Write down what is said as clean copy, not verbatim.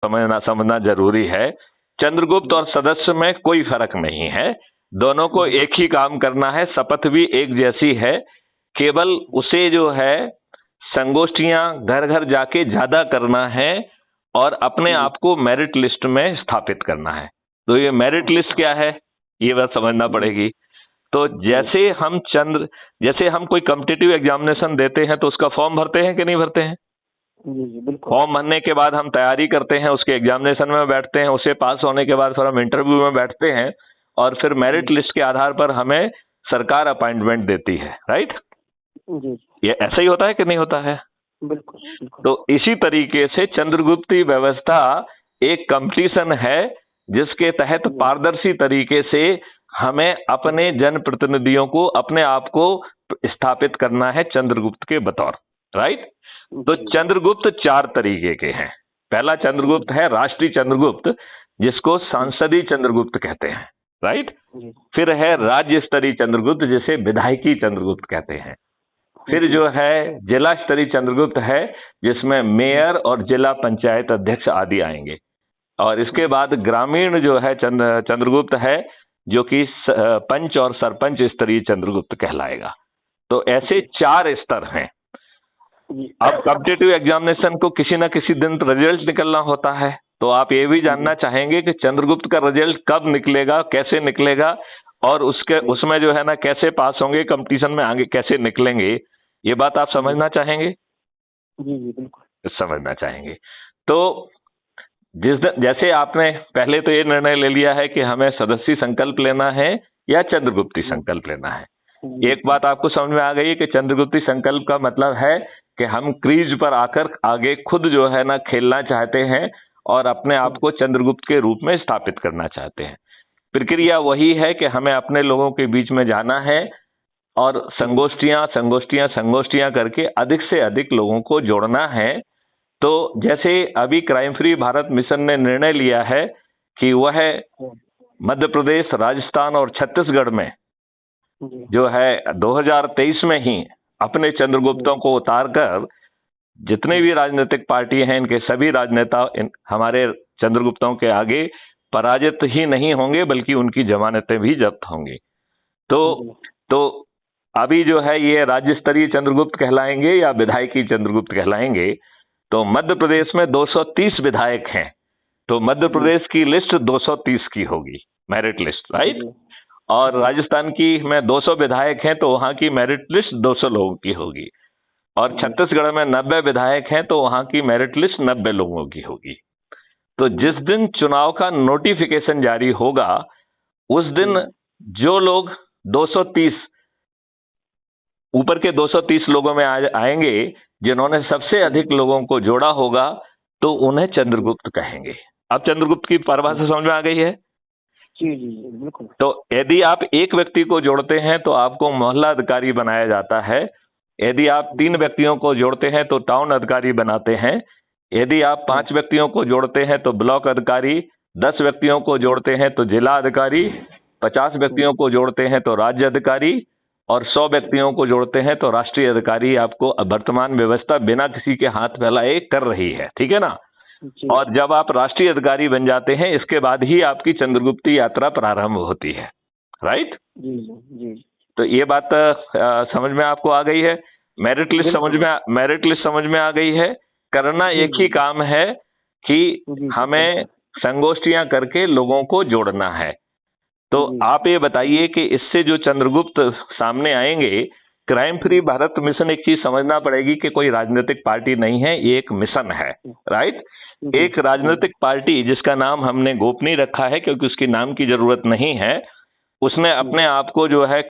समझना समझना जरूरी है। चंद्रगुप्त और सदस्य में कोई फर्क नहीं है, दोनों को एक ही काम करना है, शपथ भी एक जैसी है। केवल उसे जो है संगोष्ठियां घर घर जाके ज्यादा करना है और अपने आप को मेरिट लिस्ट में स्थापित करना है। तो ये मेरिट लिस्ट क्या है, ये बात समझना पड़ेगी। तो जैसे हम कोई कॉम्पिटिटिव एग्जामिनेशन देते हैं तो उसका फॉर्म भरते हैं कि नहीं भरते हैं? फॉर्म भरने के बाद हम तैयारी करते हैं, उसके एग्जामिनेशन में बैठते हैं, उसे पास होने के बाद फिर हम इंटरव्यू में बैठते हैं और फिर मेरिट लिस्ट के आधार पर हमें सरकार अपॉइंटमेंट देती है, राइट? ये ऐसा ही होता है कि नहीं होता है? बिल्कुल। तो इसी तरीके से चंद्रगुप्ती व्यवस्था एक कंपटीशन है जिसके तहत पारदर्शी तरीके से हमें अपने जनप्रतिनिधियों को, अपने आप को स्थापित करना है चंद्रगुप्त के बतौर, राइट? तो चंद्रगुप्त 4 तरीके के हैं। पहला चंद्रगुप्त है राष्ट्रीय चंद्रगुप्त, जिसको सांसदीय चंद्रगुप्त कहते हैं, राइट? फिर है राज्य स्तरीय चंद्रगुप्त, जिसे विधायकी चंद्रगुप्त कहते हैं। फिर जो है जिला स्तरीय चंद्रगुप्त है, जिसमें मेयर और जिला पंचायत अध्यक्ष आदि आएंगे। और इसके बाद ग्रामीण जो है चंद्रगुप्त है, जो कि पंच और सरपंच स्तरीय चंद्रगुप्त कहलाएगा। तो ऐसे 4 स्तर हैं। अब कॉम्पिटिटिव एग्जामिनेशन को किसी ना किसी दिन रिजल्ट निकलना होता है, तो आप ये भी जानना चाहेंगे कि चंद्रगुप्त का रिजल्ट कब निकलेगा, कैसे निकलेगा, और उसमें जो है ना कैसे पास होंगे, कंपटीशन में आगे कैसे निकलेंगे, ये बात आप समझना चाहेंगे? जी बिल्कुल समझना चाहेंगे। तो जैसे आपने पहले तो ये निर्णय ले लिया है कि हमें सदस्यी संकल्प लेना है या चंद्रगुप्ती संकल्प लेना है। एक बात आपको समझ में आ गई है कि चंद्रगुप्ती संकल्प का मतलब है कि हम क्रीज पर आकर आगे खुद जो है ना खेलना चाहते हैं और अपने आप को चंद्रगुप्त के रूप में स्थापित करना चाहते हैं। प्रक्रिया वही है कि हमें अपने लोगों के बीच में जाना है और संगोष्ठियां करके अधिक से अधिक लोगों को जोड़ना है। तो जैसे अभी क्राइम फ्री भारत मिशन ने निर्णय लिया है कि वह मध्य प्रदेश, राजस्थान और छत्तीसगढ़ में जो है 2023 में ही अपने चंद्रगुप्तों को उतारकर जितने भी राजनीतिक पार्टी हैं, इनके सभी राजनेता हमारे चंद्रगुप्तों के आगे पराजित ही नहीं होंगे, बल्कि उनकी जमानतें भी जब्त होंगी। तो अभी जो है ये राज्य स्तरीय चंद्रगुप्त कहलाएंगे या विधायकी चंद्रगुप्त कहलाएंगे। तो मध्य प्रदेश में 230 विधायक हैं, तो मध्य प्रदेश की लिस्ट 230 की होगी, मेरिट लिस्ट, राइट? और राजस्थान की में 200 विधायक हैं, तो वहां की मेरिट लिस्ट 200 लोगों की होगी। और छत्तीसगढ़ में 90 विधायक हैं, तो वहां की मेरिट लिस्ट 90 लोगों की होगी। तो जिस दिन चुनाव का नोटिफिकेशन जारी होगा, उस दिन जो लोग 230 ऊपर के 230 लोगों में आएंगे, जिन्होंने सबसे अधिक लोगों को जोड़ा होगा, तो उन्हें चंद्रगुप्त कहेंगे। अब चंद्रगुप्त की परिभाषा समझ में आ गई है? जी बिल्कुल। तो यदि आप एक व्यक्ति को जोड़ते हैं तो आपको मोहल्ला अधिकारी बनाया जाता है। यदि आप 3 व्यक्तियों को जोड़ते हैं तो टाउन अधिकारी बनाते हैं। यदि आप 5 व्यक्तियों को जोड़ते हैं तो ब्लॉक अधिकारी, 10 व्यक्तियों को जोड़ते हैं तो जिला अधिकारी, 50 व्यक्तियों को जोड़ते हैं तो राज्य अधिकारी, और 100 व्यक्तियों को जोड़ते हैं तो राष्ट्रीय अधिकारी आपको वर्तमान व्यवस्था बिना किसी के हाथ फैलाए कर रही है, ठीक है ना? और जब आप राष्ट्रीय अधिकारी बन जाते हैं, इसके बाद ही आपकी चंद्रगुप्ती यात्रा प्रारंभ होती है, राइट? जी। तो ये बात समझ में आपको आ गई है? मेरिट लिस्ट समझ में आ गई है? करना एक ही काम है कि हमें संगोष्ठियां करके लोगों को जोड़ना है। तो आप ये बताइए कि इससे जो चंद्रगुप्त सामने आएंगे, क्राइम फ्री भारत मिशन, एक चीज समझना पड़ेगी कि कोई राजनीतिक पार्टी नहीं है, ये एक मिशन है, राइट? एक राजनीतिक पार्टी जिसका नाम हमने गोपनीय रखा है क्योंकि उसकी नाम की जरूरत नहीं है, उसने अपने आप को जो है